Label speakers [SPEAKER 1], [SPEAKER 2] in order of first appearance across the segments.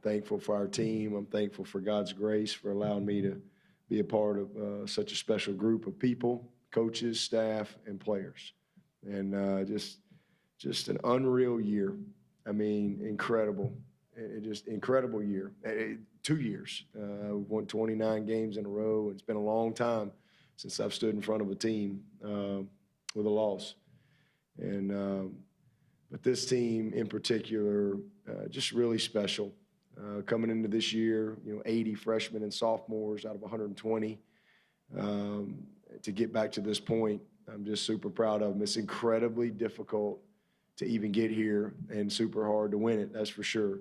[SPEAKER 1] thankful for our team. I'm thankful for God's grace for allowing me to be a part of such a special group of people, coaches, staff, and players. And just an unreal year. I mean, incredible. Just incredible year. 2 years. We've won 29 games in a row. It's been a long time since I've stood in front of a team with a loss. And but this team in particular, just really special. Coming into this year, 80 freshmen and sophomores out of 120. To get back to this point, I'm just super proud of them. It's incredibly difficult to even get here and super hard to win it, that's for sure.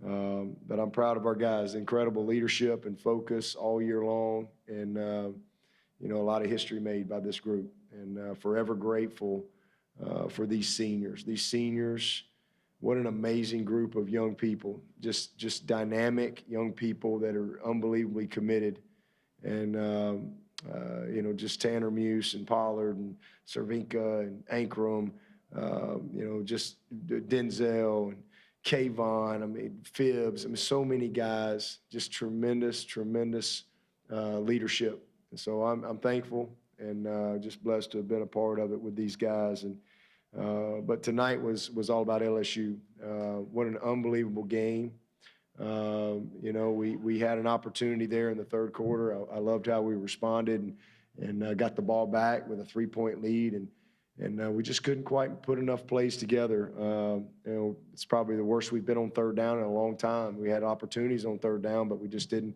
[SPEAKER 1] But I'm proud of our guys. Incredible leadership and focus all year long, and a lot of history made by this group. And forever grateful for these seniors. These seniors, what an amazing group of young people. Just dynamic young people that are unbelievably committed. And just Tanner Muse and Pollard and Cervinka and Ankrum, just Denzel and Kayvon, Phibbs, so many guys, just tremendous leadership. And so I'm thankful and just blessed to have been a part of it with these guys. And but tonight was all about LSU. What an unbelievable game. We had an opportunity there in the third quarter. I loved how we responded and got the ball back with a 3-point lead, and we just couldn't quite put enough plays together. It's probably the worst we've been on third down in a long time. We had opportunities on third down, but we just didn't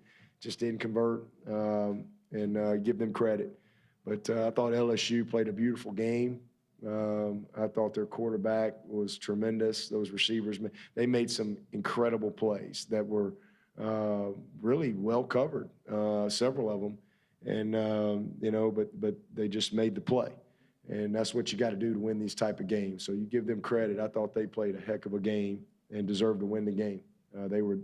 [SPEAKER 1] convert and give them credit. But I thought LSU played a beautiful game. I thought their quarterback was tremendous. Those receivers, they made some incredible plays that were really well covered, several of them. And, but they just made the play. And that's what you got to do to win these type of games. So you give them credit. I thought they played a heck of a game and deserved to win the game. They were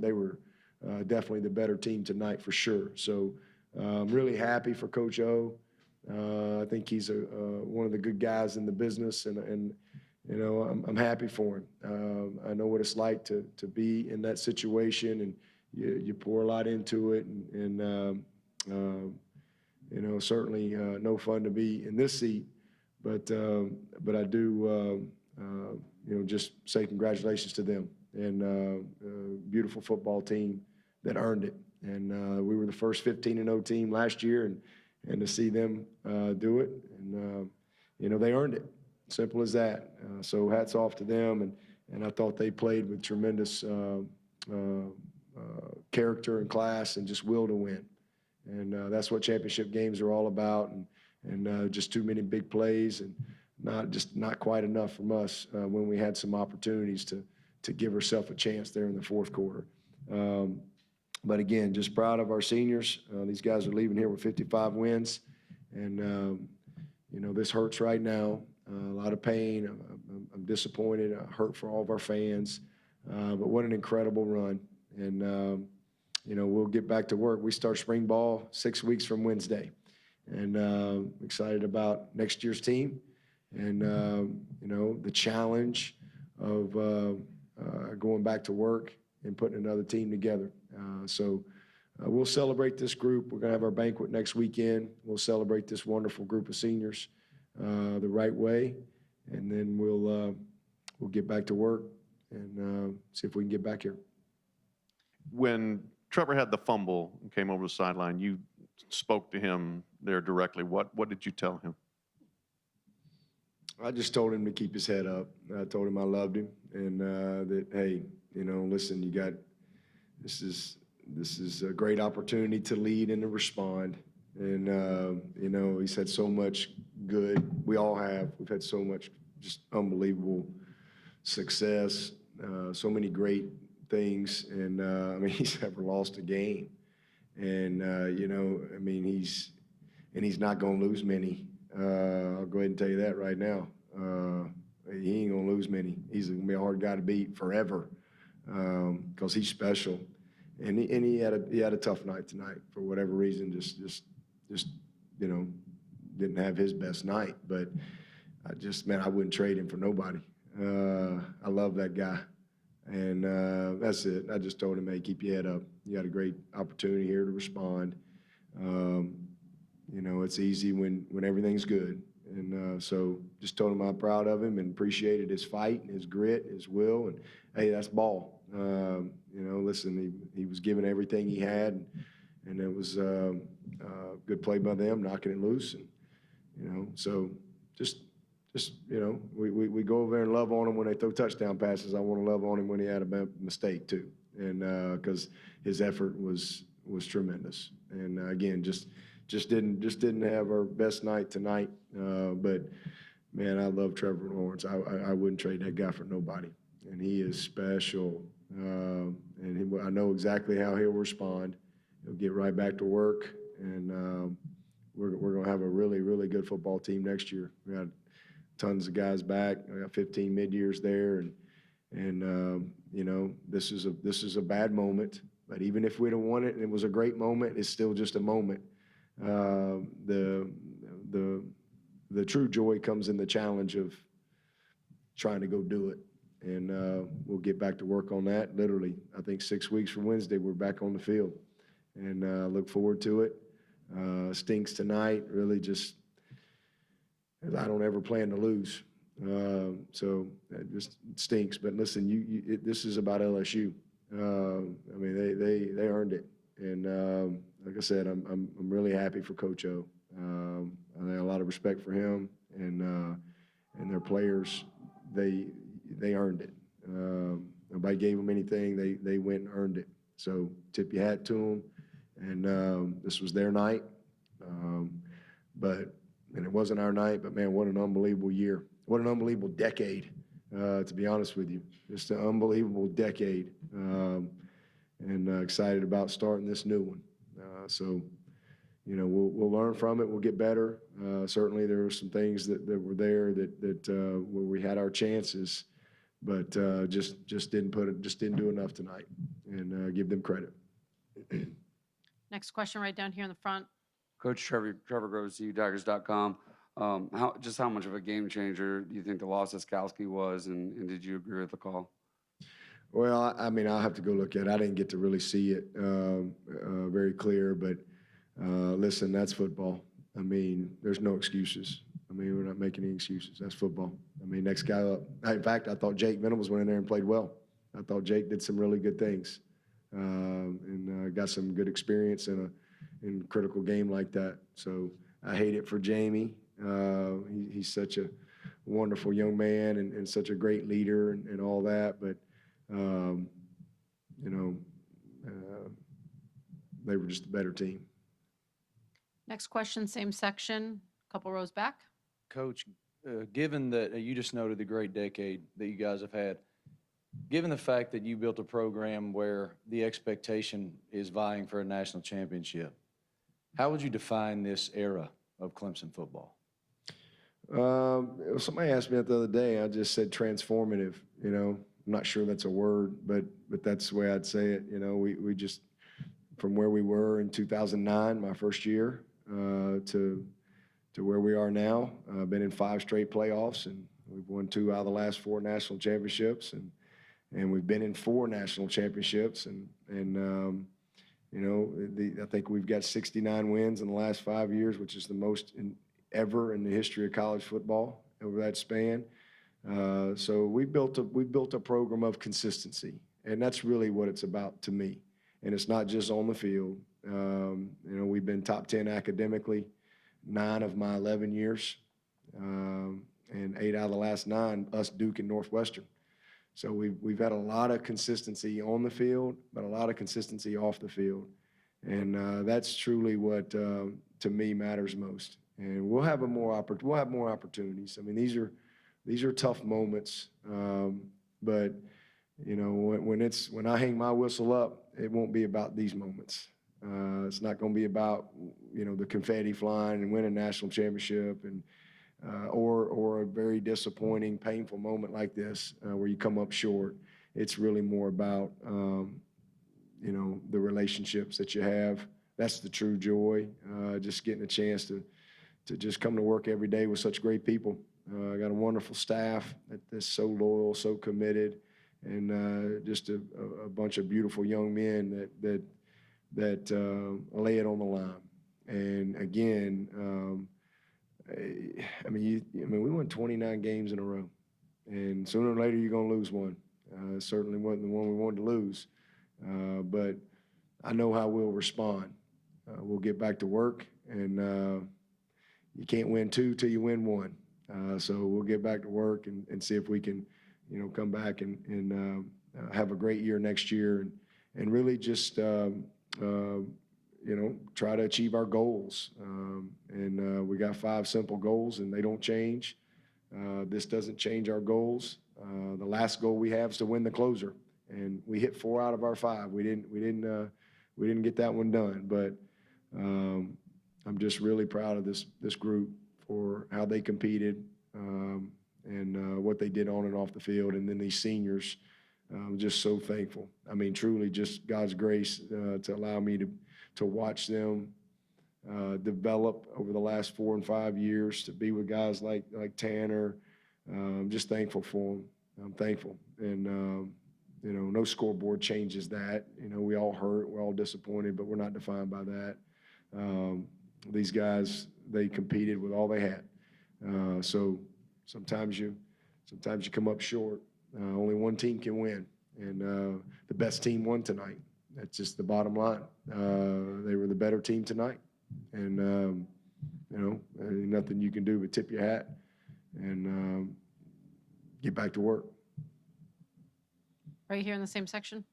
[SPEAKER 1] definitely the better team tonight for sure. So I'm really happy for Coach O. I think he's one of the good guys in the business, and I'm happy for him. I know what it's like to be in that situation, and you pour a lot into it, and certainly no fun to be in this seat. But I do just say congratulations to them, and beautiful football team that earned it. And we were the first 15-0 team last year, and to see them do it, and they earned it. Simple as that. So hats off to them, and I thought they played with tremendous character and class and just will to win. And that's what championship games are all about. And just too many big plays and not quite enough from us when we had some opportunities to give ourselves a chance there in the fourth quarter. But again, just proud of our seniors. These guys are leaving here with 55 wins, and this hurts right now. A lot of pain. I'm disappointed. Hurt for all of our fans. But what an incredible run. And we'll get back to work. We start spring ball 6 weeks from Wednesday, and excited about next year's team, and the challenge of going back to work and putting another team together. So we'll celebrate this group. We're going to have our banquet next weekend. We'll celebrate this wonderful group of seniors the right way, and then we'll get back to work and see if we can get back here.
[SPEAKER 2] When Trevor had the fumble and came over the sideline, you spoke to him there directly. What did you tell him?
[SPEAKER 1] I just told him to keep his head up. I told him I loved him, and that, hey, listen, this is a great opportunity to lead and to respond. And he's had so much good. We all have. We've had so much just unbelievable success, so many great things, and he's never lost a game. And he's not going to lose many. I'll go ahead and tell you that right now. He ain't going to lose many. He's going to be a hard guy to beat forever, because he's special. And he had a tough night tonight for whatever reason. Just didn't have his best night. But I wouldn't trade him for nobody. I love that guy. And that's it. I just told him, hey, keep your head up. You got a great opportunity here to respond. You know, it's easy when everything's good. And so just told him I'm proud of him and appreciated his fight and his grit, his will. And, hey, that's ball. You know, listen, he was giving everything he had. And it was a good play by them, knocking it loose. And, you know, so just you know, we go over there and love on him when they throw touchdown passes. I want to love on him when he had a mistake too, and because his effort was tremendous. And again, just didn't have our best night tonight. But man, I love Trevor Lawrence. I wouldn't trade that guy for nobody, and he is special. I know exactly how he'll respond. He'll get right back to work, and we're going to have a really, really good football team next year. We got tons of guys back. I got 15 mid-years there, and you know, this is a bad moment. But even if we'd have won it and it was a great moment, it's still just a moment. The true joy comes in the challenge of trying to go do it, and we'll get back to work on that. Literally, I think 6 weeks from Wednesday, we're back on the field, and look forward to it. Stinks tonight. Really, just I don't ever plan to lose, so it just stinks. But listen, this is about LSU. I mean, they earned it, and like I said, I'm really happy for Coach O. I have a lot of respect for him and their players. They earned it. Nobody gave them anything. They went and earned it. So tip your hat to them. And this was their night, and it wasn't our night. But man, what an unbelievable year! What an unbelievable decade. To be honest with you, just an unbelievable decade. And excited about starting this new one. So, you know, we'll learn from it. We'll get better. Certainly, there were some things that were there that where we had our chances, but just didn't do enough tonight. And give them credit.
[SPEAKER 3] Next question, right down here in the front.
[SPEAKER 4] Coach Trevor Groves, Tigers.com. How much of a game changer do you think the loss of Skalski was, and did you agree with the call?
[SPEAKER 1] Well, I mean, I'll have to go look at it. I didn't get to really see it very clear, but listen, that's football. I mean, there's no excuses. I mean, we're not making any excuses. That's football. I mean, next guy up. In fact, I thought Jake Venables went in there and played well. I thought Jake did some really good things and got some good experience in a critical game like that. So I hate it for Jamie. He's such a wonderful young man and such a great leader and all that, but you know, they were just a better team.
[SPEAKER 3] Next question, same section, couple rows back.
[SPEAKER 5] Coach, given that you just noted the great decade that you guys have had, given the fact that you built a program where the expectation is vying for a national championship, how would you define this era of Clemson football?
[SPEAKER 1] Somebody asked me that the other day. I just said transformative. You know, I'm not sure that's a word, but that's the way I'd say it. You know, we just from where we were in 2009, my first year, to where we are now. I've been in 5 straight playoffs, and we've won 2 out of the last 4 national championships, and we've been in 4 national championships, and you know, I think we've got 69 wins in the last 5 years, which is the most ever in the history of college football over that span. So we built a program of consistency, and that's really what it's about to me. And it's not just on the field. You know, we've been top 10 academically 9 of my 11 years, and 8 out of the last 9, us, Duke, and Northwestern. So we've had a lot of consistency on the field, but a lot of consistency off the field, and that's truly what to me matters most. And we'll have more opportunities. I mean, these are tough moments, but you know, when I hang my whistle up, it won't be about these moments. It's not going to be about, you know, the confetti flying and winning a national championship and or a very disappointing, painful moment like this where you come up short. It's really more about, you know, the relationships that you have. That's the true joy. Just getting a chance to just come to work every day with such great people. I got a wonderful staff that's so loyal, so committed, and just a bunch of beautiful young men that lay it on the line. And again, I mean, we won 29 games in a row, and sooner or later you're going to lose one. Certainly wasn't the one we wanted to lose, but I know how we'll respond. We'll get back to work, and you can't win two till you win one. So we'll get back to work and see if we can, come back and have a great year next year, and really just try to achieve our goals. And we got 5 simple goals, and they don't change. This doesn't change our goals. The last goal we have is to win the closer, and we hit 4 out of our 5. We didn't get that one done, but I'm just really proud of this group for how they competed and what they did on and off the field, and then these seniors. I'm just so thankful. I mean, truly, just God's grace to allow me to watch them develop over the last 4 and 5 years, to be with guys like Tanner. I'm just thankful for them. I'm thankful. And, no scoreboard changes that. We all hurt, we're all disappointed, but we're not defined by that. These guys, they competed with all they had. So sometimes you come up short. Only one team can win, and the best team won tonight. That's just the bottom line. They were the better team tonight, and ain't nothing you can do but tip your hat and get back to work.
[SPEAKER 3] Right here in the same section.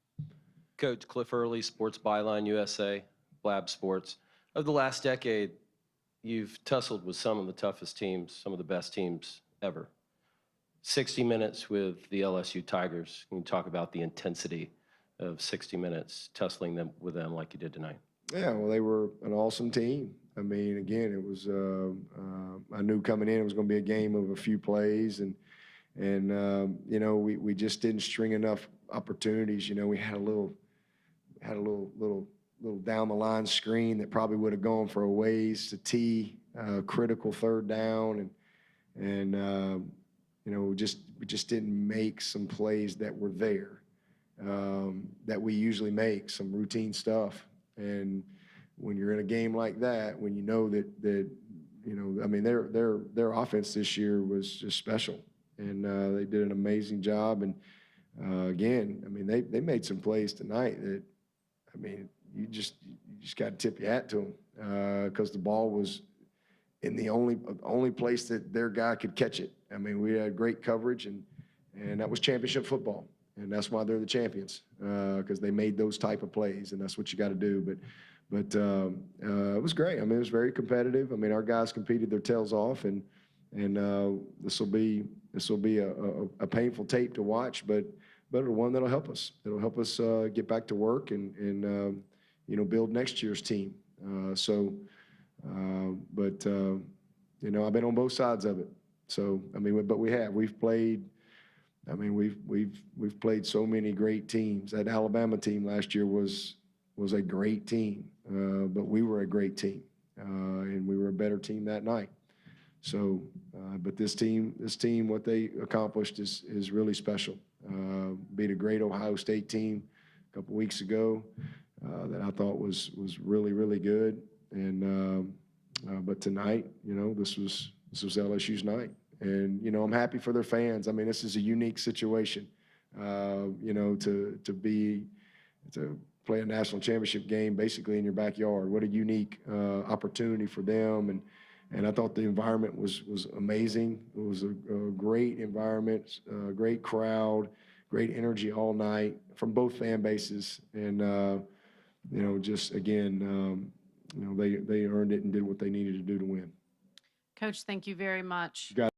[SPEAKER 6] Coach Cliff Early, Sports Byline USA, Blab Sports. Over the last decade, you've tussled with some of the toughest teams, some of the best teams ever. 60 minutes with the LSU Tigers. Can you talk about the intensity of 60 minutes tussling with them like you did tonight?
[SPEAKER 1] Yeah, well, they were an awesome team. I mean, again, it was I knew coming in it was going to be a game of a few plays, and we just didn't string enough opportunities. We had a little down the line screen that probably would have gone for a ways to tee, critical 3rd down, and we just didn't make some plays that were there that we usually make, some routine stuff. And when you're in a game like that, when you know that I mean, their offense this year was just special, and they did an amazing job. And again, I mean, they made some plays tonight that, I mean, you just got to tip your hat to them because the ball was in the only place that their guy could catch it. I mean, we had great coverage, and that was championship football, and that's why they're the champions, because they made those type of plays, and that's what you got to do. But it was great. I mean, it was very competitive. I mean, our guys competed their tails off, and this will be a painful tape to watch, but one that'll help us. It'll help us get back to work and build next year's team. I've been on both sides of it. So, I mean, but we've played so many great teams. That Alabama team last year was a great team, but we were a great team, and we were a better team that night. So, but this team, what they accomplished is really special. Beat a great Ohio State team a couple weeks ago that I thought was really, really good. And but tonight, this was LSU's night, and I'm happy for their fans. I mean, this is a unique situation, to play a national championship game basically in your backyard. What a unique opportunity for them, and I thought the environment was amazing. It was a great environment, great crowd, great energy all night from both fan bases, and just again. They earned it and did what they needed to do to win.
[SPEAKER 3] Coach, thank you very much.